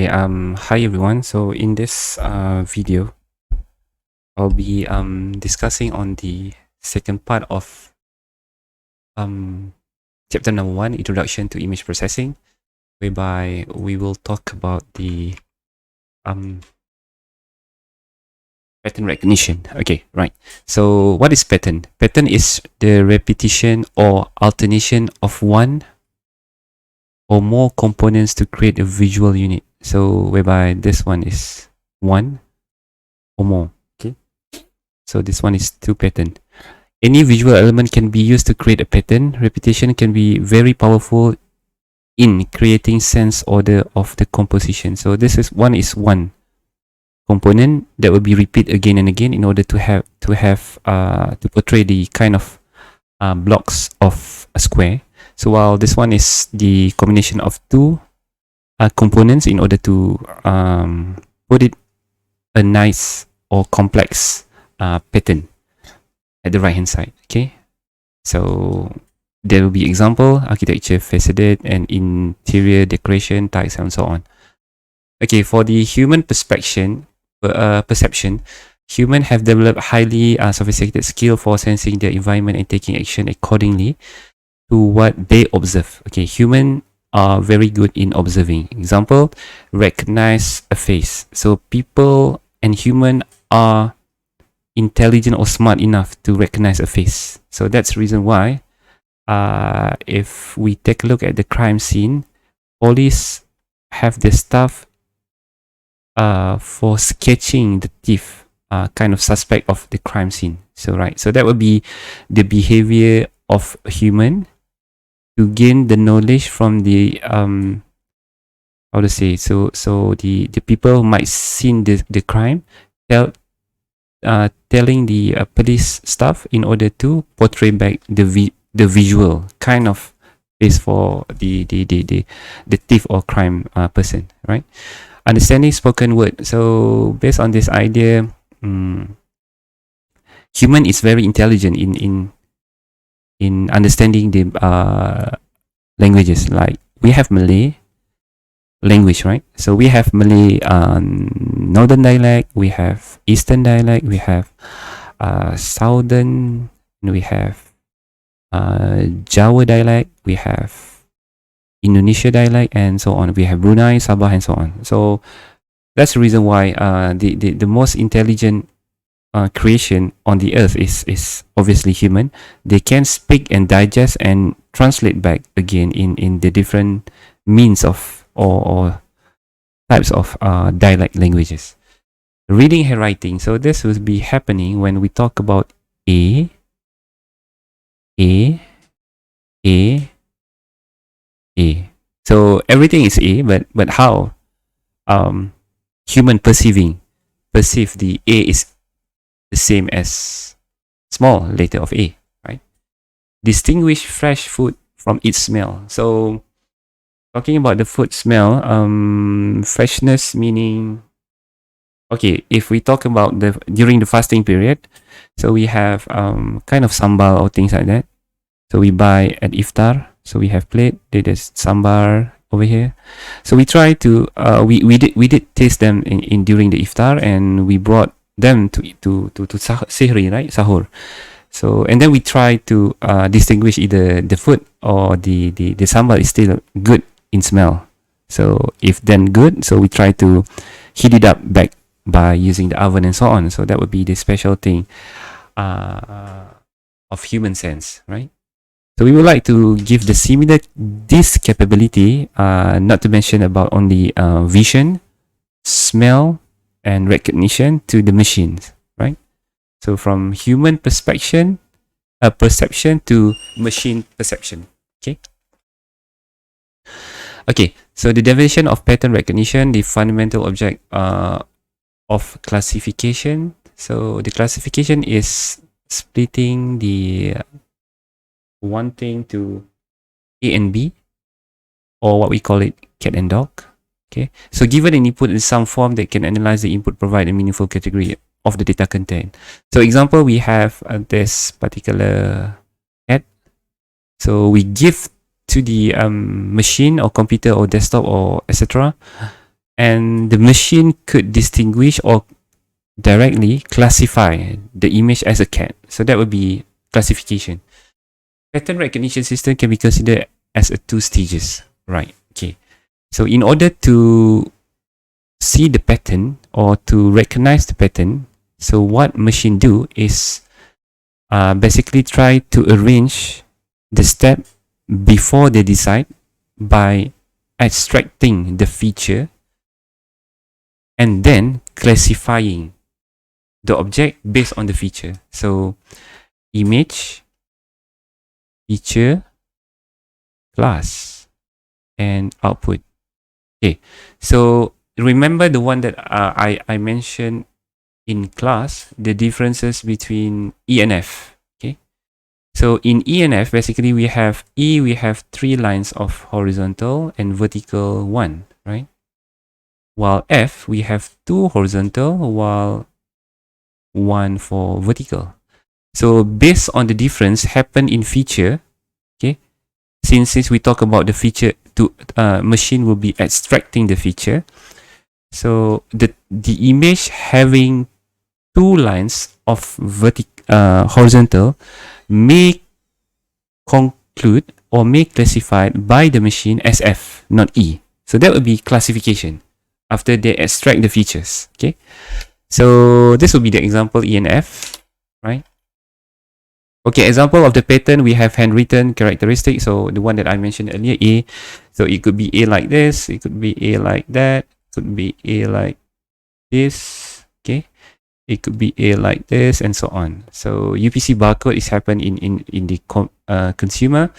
Okay, hi everyone. So in this video, I'll be discussing on the second part of chapter number 1, Introduction to Image Processing, whereby we will talk about the pattern recognition. Okay, right. So what is pattern? Pattern is the repetition or alternation of one or more components to create a visual unit. So whereby this one is one or more. Okay. So this one is 2 pattern. Any visual element can be used to create a pattern. Repetition can be very powerful in creating sense order of the composition. So this is one component that will be repeat again and again in order to portray the kind of blocks of a square. So while this one is the combination of 2 components in order to put it a nice or complex pattern at the right hand side. Okay, so there will be example: architecture, facade, and interior decoration, tiles, and so on. Okay, for the human perception, humans have developed highly sophisticated skill for sensing their environment and taking action accordingly to what they observe. Okay, humans are very good in observing. Example, recognize a face. So people and human are intelligent or smart enough to recognize a face. So that's the reason why if we take a look at the crime scene, police have the stuff for sketching the thief kind of suspect of the crime scene. So right, so that would be the behavior of a human to gain the knowledge from the how to say, so the people might seen the crime, telling the police stuff in order to portray back the visual kind of face for the thief or crime person, right? Understanding spoken word. So based on this idea, human is very intelligent in understanding the languages. Like we have Malay language, right? So we have Malay northern dialect, we have eastern dialect, we have southern, we have Jawa dialect, we have Indonesia dialect, and so on. We have Brunei, Sabah, and so on. So that's the reason why the most intelligent creation on the earth is obviously human. They can speak and digest and translate back again in the different means of or types of dialect languages. Reading and writing. So this will be happening when we talk about A. So everything is A, but how human perceive the A is the same as small letter of A, right? Distinguish fresh food from its smell. So talking about the food smell, freshness meaning, okay, if we talk about during the fasting period, so we have kind of sambal or things like that. So we buy at iftar. So we have plate. There's sambar over here. So we try to we did taste them in during the iftar, and we brought them to sihri, right, sahur. So and then we try to distinguish either the food or the sambar is still good in smell. So if then good, so we try to heat it up back by using the oven and so on. So that would be the special thing of human sense, right? So we would like to give this capability, not to mention about only vision, smell, and recognition to the machines, right? So from human perception to machine perception. Okay, so the definition of pattern recognition, the fundamental object of classification. So the classification is splitting the one thing to A and B, or what we call it cat and dog. Okay, so given an input in some form that can analyze the input, provide a meaningful category of the data content. So example, we have this particular cat. So we give to the machine or computer or desktop or etc. and the machine could distinguish or directly classify the image as a cat. So that would be classification. Pattern recognition system can be considered as a 2 stages, right? Okay. So in order to see the pattern or to recognize the pattern, so what machine do is basically try to arrange the step before they decide by extracting the feature and then classifying the object based on the feature. So image, feature, class, and output. Okay, so remember the one that I mentioned in class, the differences between E and F. Okay, so in E and F, basically we have E, we have 3 lines of horizontal and vertical 1, right? While F, we have 2 horizontal, while 1 for vertical. So based on the difference happen in feature, okay, since we talk about the feature, to machine will be extracting the feature. So the image having 2 lines of horizontal may conclude or may classified by the machine as F, not E. So that would be classification after they extract the features. Okay, so this will be the example E and F, right? Okay, example of the pattern, we have handwritten characteristic. So the one that I mentioned earlier, A. So it could be A like this, it could be A like that, it could be A like this, okay? It could be A like this, and so on. So UPC barcode is happen in the consumer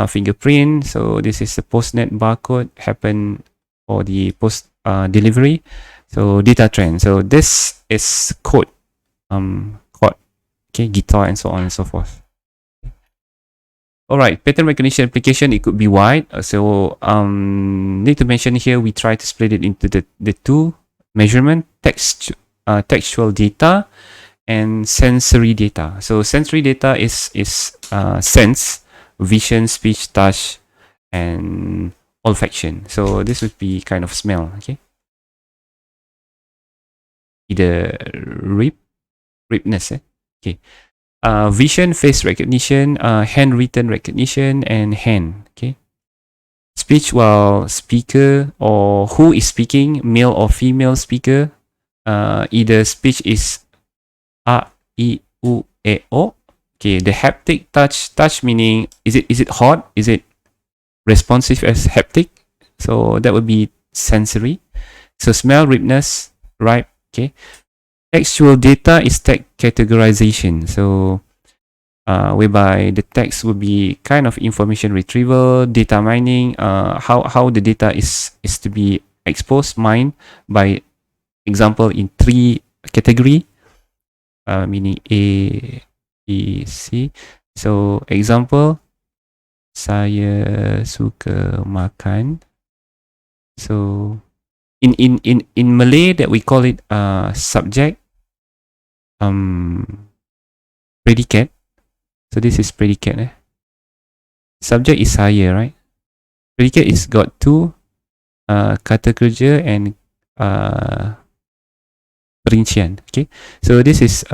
fingerprint. So this is the postnet barcode happen for the post delivery. So data trend. So this is code, okay, guitar, and so on and so forth. All right, pattern recognition application, it could be wide. So need to mention here, we try to split it into the 2 measurement, textual data and sensory data. So sensory data is sense, vision, speech, touch, and olfaction. So this would be kind of smell, okay? Either ripness, okay. Vision, face recognition, handwritten recognition, and hand, okay. Speech, while speaker or who is speaking, male or female speaker, either speech is a, I, U, E, O. Okay, the haptic touch meaning, is it hot? Is it responsive as haptic? So that would be sensory. So smell, ripness, ripe, okay. Textual data is text categorization. So whereby the text will be kind of information retrieval, data mining, how the data is to be exposed, mined by example in 3 category, meaning A, B, C. So example, saya suka makan. So in Malay that we call it subject, predicate. So this is predicate. Subject is saya, right? Predicate is got 2 kata kerja and perincian. Okay, so this is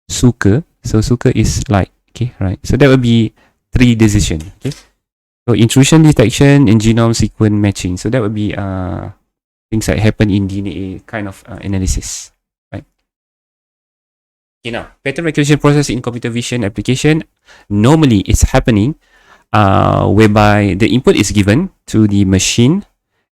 suka. So suka is like, okay, right? So that would be 3 decision. Okay, so intrusion detection and genome sequence matching. So that would be things that happen in DNA kind of analysis, right? Okay, now pattern recognition process in computer vision application, normally it's happening whereby the input is given to the machine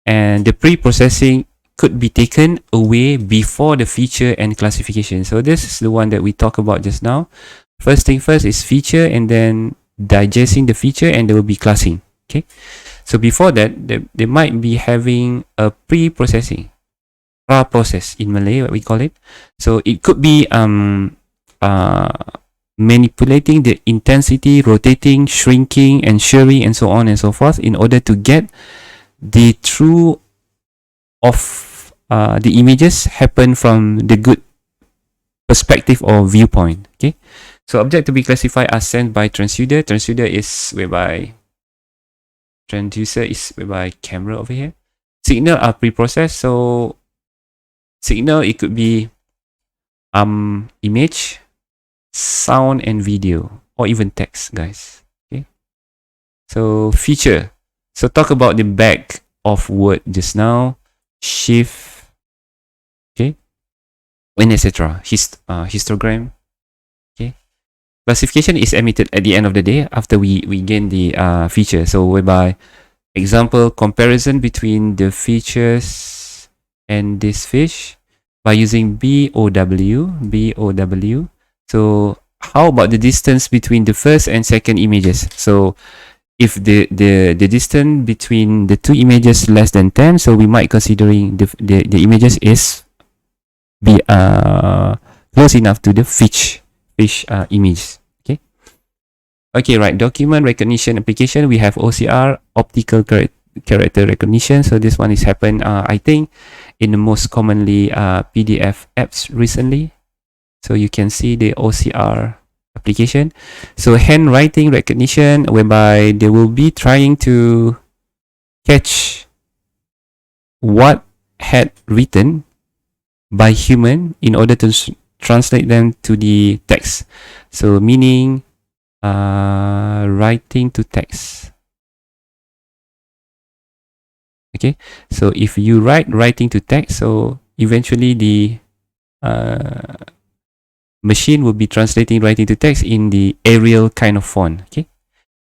and the pre-processing could be taken away before the feature and classification. So this is the one that we talked about just now. First thing first is feature, and then digesting the feature, and there will be classing. Okay, so before that, they might be having a pre-processing, process in Malay, what we call it. So it could be manipulating the intensity, rotating, shrinking, and shearing, and so on and so forth, in order to get the true of the images happen from the good perspective or viewpoint. Okay, so object to be classified are sent by transducer. Transducer is whereby camera over here. signal are pre-processed. So signal, it could be image, sound, and video, or even text, guys. Okay. So feature. So talk about the back of word just now. Shift. Okay. And etc. Histogram. Okay. Classification is emitted at the end of the day after we gain the feature. So whereby, example, comparison between the features and this fish by using BOW. So how about the distance between the first and second images? So if the distance between the two images less than 10, so we might considering the images is be close enough to the fish image. Okay, right. Document recognition application. We have OCR, optical character recognition. So this one is happened, I think, in the most commonly PDF apps recently. So you can see the OCR application. So handwriting recognition, whereby they will be trying to catch what had written by human in order to translate them to the text. So meaning writing to text. Okay, so if you writing to text, so eventually the machine will be translating writing to text in the Arial kind of font. Okay,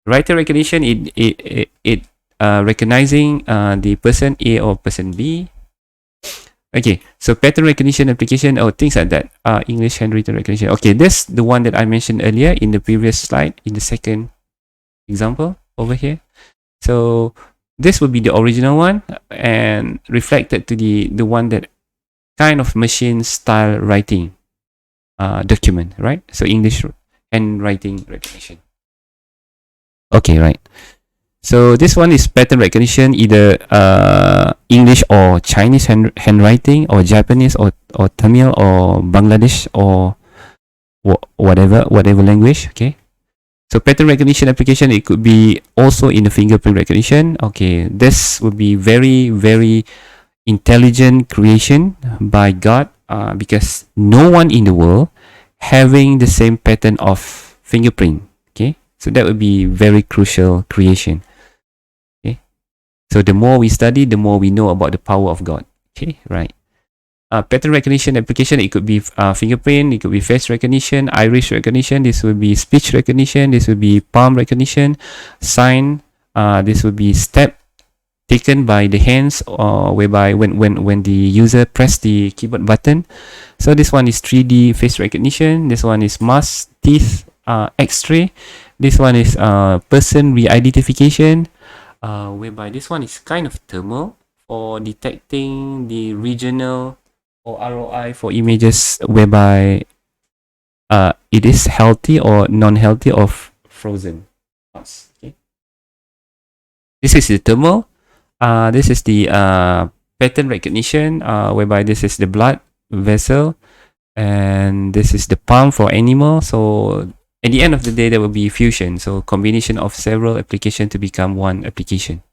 writer recognition, it recognizing the person A or person B. Okay, so pattern recognition application or things like that. English handwritten recognition. Okay, this the one that I mentioned earlier in the previous slide, in the second example over here. So this would be the original one and reflected to the one that kind of machine style writing document, right? So English handwriting recognition. Okay, right. So this one is pattern recognition, either English or Chinese handwriting, or Japanese or Tamil or Bangladesh or whatever language. Okay. So pattern recognition application, it could be also in the fingerprint recognition. Okay, this would be very, very intelligent creation by God, because no one in the world having the same pattern of fingerprint. Okay, so that would be very crucial creation. Okay, so the more we study, the more we know about the power of God. Okay, right. Pattern recognition application, it could be fingerprint, it could be face recognition, iris recognition, this would be speech recognition, this would be palm recognition, sign, this would be step taken by the hands, whereby when the user press the keyboard button. So this one is 3D face recognition, this one is mask, teeth, x-ray, this one is person re-identification, whereby this one is kind of thermal for detecting the regional or ROI for images, whereby it is healthy or non-healthy or frozen. Okay. This is the thermal. This is the pattern recognition, whereby this is the blood vessel, and this is the palm for animal. So at the end of the day, there will be fusion. So combination of several applications to become one application.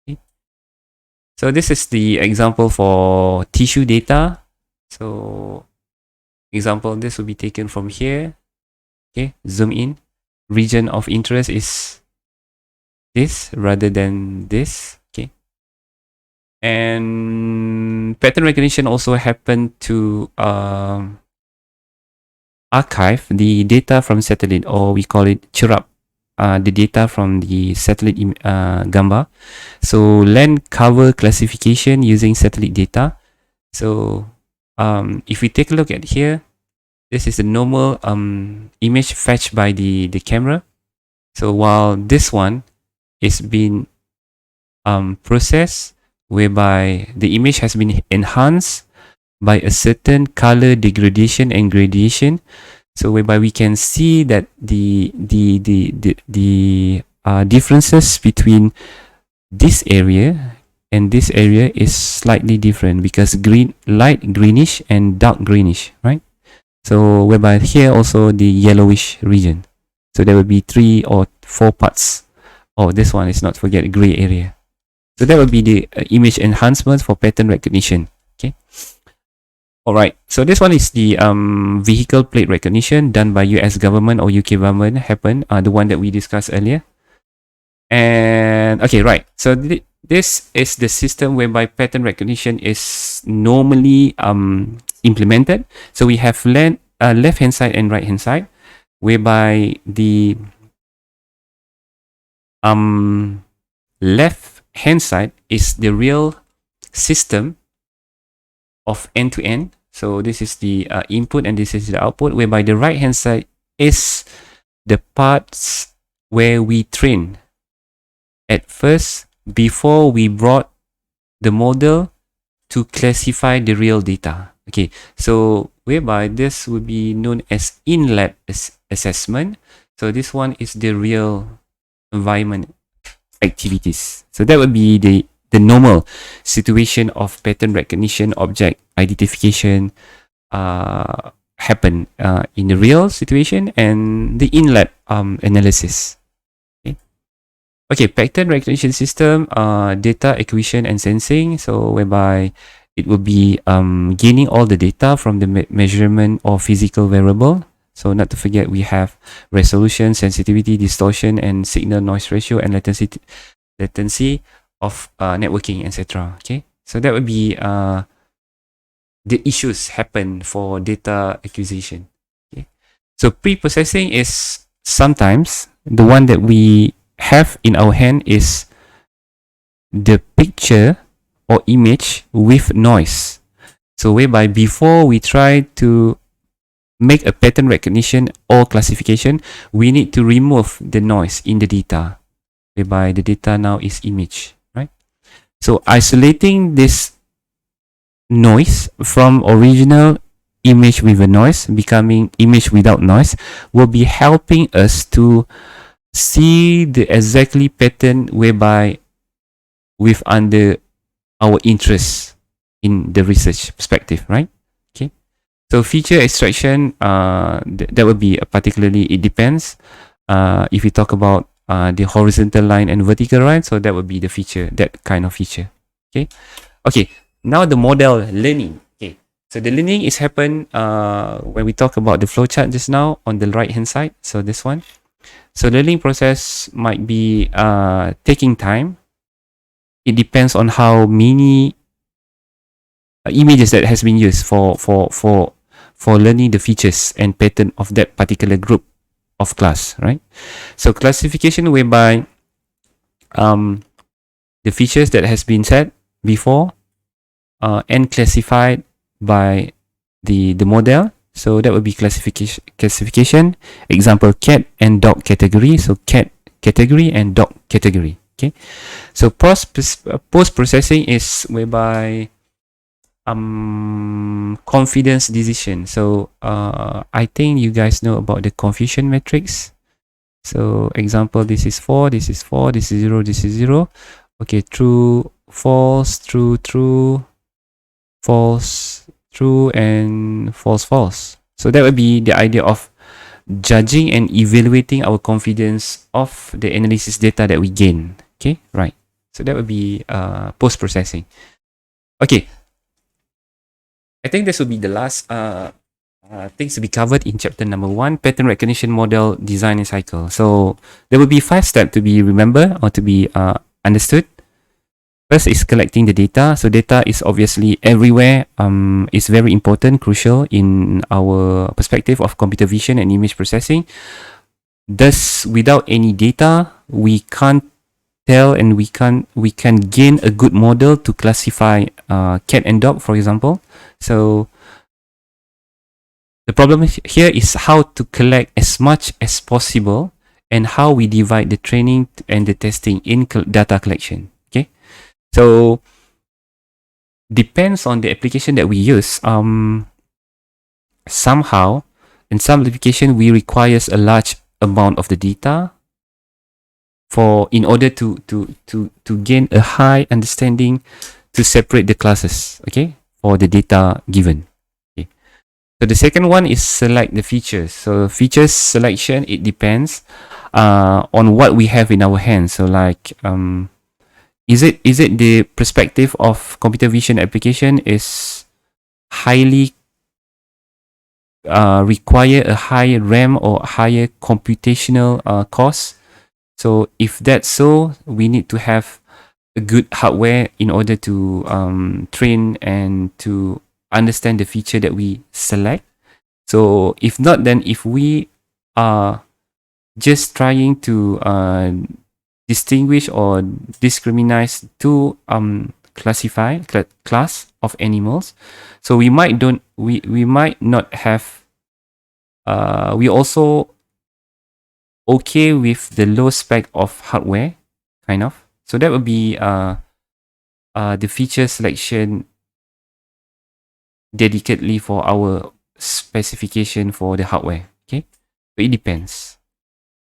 Okay. So this is the example for tissue data. So example, this will be taken from here. Okay, zoom in. Region of interest is this rather than this. Okay. And pattern recognition also happened to archive the data from satellite, or we call it chirap, the data from the satellite gambar. So land cover classification using satellite data. So if we take a look at here, this is the normal image fetched by the camera. So while this one is being processed, whereby the image has been enhanced by a certain color degradation and gradation. So whereby we can see that the differences between this area and this area is slightly different, because light greenish and dark greenish, right? So whereby here also the yellowish region. So there will be 3 or 4 parts. Oh, this one is not forget gray area. So that would be the image enhancement for pattern recognition. Okay. All right. So this one is the vehicle plate recognition done by US government or UK government. The one that we discussed earlier. And okay, right. So this is the system whereby pattern recognition is normally implemented. So we have left hand side and right hand side, whereby the left hand side is the real system of end to end. So this is the input and this is the output, whereby the right hand side is the parts where we train at first before we brought the model to classify the real data. Okay, so whereby this would be known as in-lab assessment. So this one is the real environment activities. So that would be the normal situation of pattern recognition, object identification happen in the real situation and the in-lab analysis. Okay, pattern recognition system, data acquisition and sensing. So whereby it will be gaining all the data from the measurement of physical variable. So not to forget, we have resolution, sensitivity, distortion, and signal noise ratio and latency of networking, etc. Okay, so that would be the issues happen for data acquisition. Okay, so pre-processing is sometimes the one that we have in our hand is the picture or image with noise. So whereby before we try to make a pattern recognition or classification, we need to remove the noise in the data, whereby the data now is image, right? So isolating this noise from original image with a noise, becoming image without noise, will be helping us to see the exactly pattern whereby with under our interest in the research perspective, right? Okay. So feature extraction, that would be particularly, it depends. If we talk about the horizontal line and vertical line, so that would be the feature, that kind of feature. Okay. Okay. Now the model learning. Okay. So the learning is happen when we talk about the flowchart just now on the right hand side. So this one. So learning process might be taking time. It depends on how many images that has been used for learning the features and pattern of that particular group of class, right? So classification whereby the features that has been said before and classified by the model. So that would be classification. Example, cat and dog category. So cat category and dog category. Okay. So post-processing is whereby confidence decision. So I think you guys know about the confusion matrix. So example, this is 4, this is 4, this is 0, this is 0. Okay, true, false, true, true, false, true, and false, false. So that would be the idea of judging and evaluating our confidence of the analysis data that we gain. Okay, right. So that would be post-processing. Okay. I think this will be the last things to be covered in chapter number 1, pattern recognition model design and cycle. So there will be 5 steps to be remembered or to be understood. First is collecting the data. So data is obviously everywhere. It's very important, crucial in our perspective of computer vision and image processing. Thus, without any data, we can't tell and we can gain a good model to classify cat and dog, for example. So the problem here is how to collect as much as possible and how we divide the training and the testing in data collection. Okay, so depends on the application that we use. Somehow in some application we requires a large amount of the data in order to gain a high understanding to separate the classes, okay, for the data given. Okay. So the second one is select the features. So features selection, it depends on what we have in our hands. So like in is it the perspective of computer vision application is highly require a higher RAM or higher computational cost? So if that's so, we need to have a good hardware in order to train and to understand the feature that we select. So if not, then if we are just trying to distinguish or discriminate two class of animals, so we might not have we also okay with the low spec of hardware, kind of. So that would be the feature selection dedicatedly for our specification for the hardware. Okay, so it depends.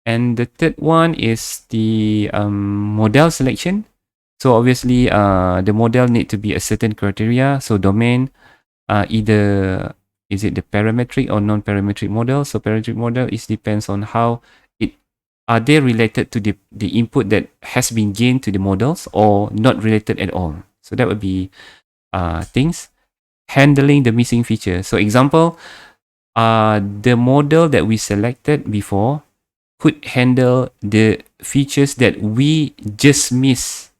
And the third one is the model selection. So obviously, the model need to be a certain criteria. So domain, either is it the parametric or non-parametric model. So parametric model is depends on how it are they related to the input that has been gained to the models or not related at all. So that would be things. Handling the missing feature. So example, the model that we selected before could handle the features that we just miss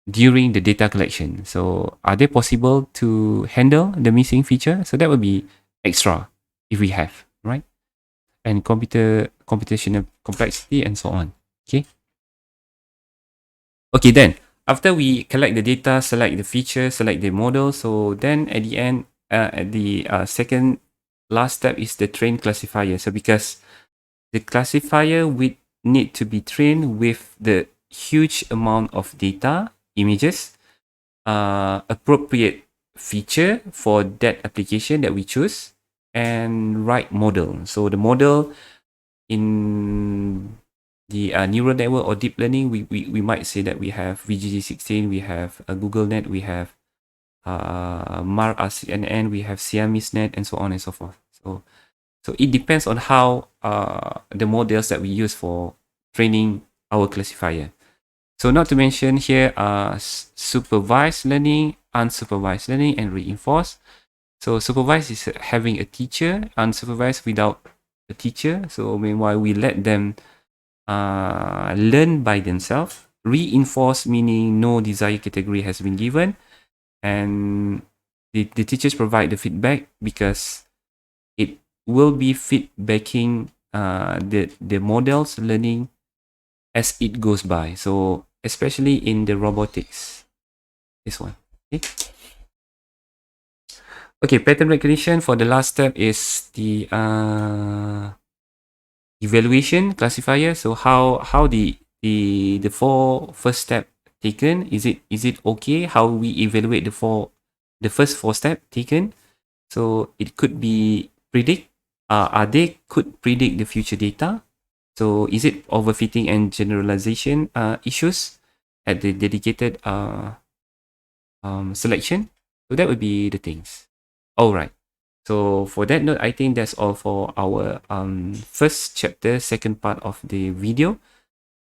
during the data collection. So are they possible to handle the missing feature? So that would be extra if we have, right? And computational complexity and so on. Okay. Okay, then after we collect the data, select the feature, select the model. So then at the end, at the second last step is the train classifier. So because the classifier would need to be trained with the huge amount of data, images, appropriate feature for that application that we choose, and right model. So the model in the neural network or deep learning, we might say that we have VGG16, we have GoogleNet, we have MAR RCNN, we have Siamese Net, and so on and so forth. So it depends on how the models that we use for training our classifier. So not to mention here supervised learning, unsupervised learning, and reinforced. So supervised is having a teacher, unsupervised without a teacher. So meanwhile, we let them learn by themselves. Reinforced meaning no desired category has been given, and the teachers provide the feedback because it will be feedbacking the model's learning as it goes by. So especially in the robotics, this one. Okay, pattern recognition for the last step is the evaluation classifier. So how the four first step taken, is it okay how we evaluate the first four step taken? So it could be predict, are they could predict the future data. So is it overfitting and generalization issues at the dedicated selection? So that would be the things. All right. So for that note, I think that's all for our first chapter, second part of the video.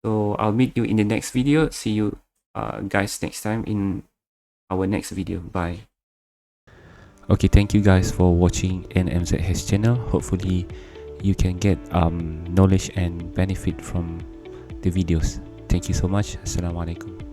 So I'll meet you in the next video. See you guys next time in our next video. Bye. Okay, thank you guys for watching NMZH channel. Hopefully you can get knowledge and benefit from the videos. Thank you so much. Assalamualaikum.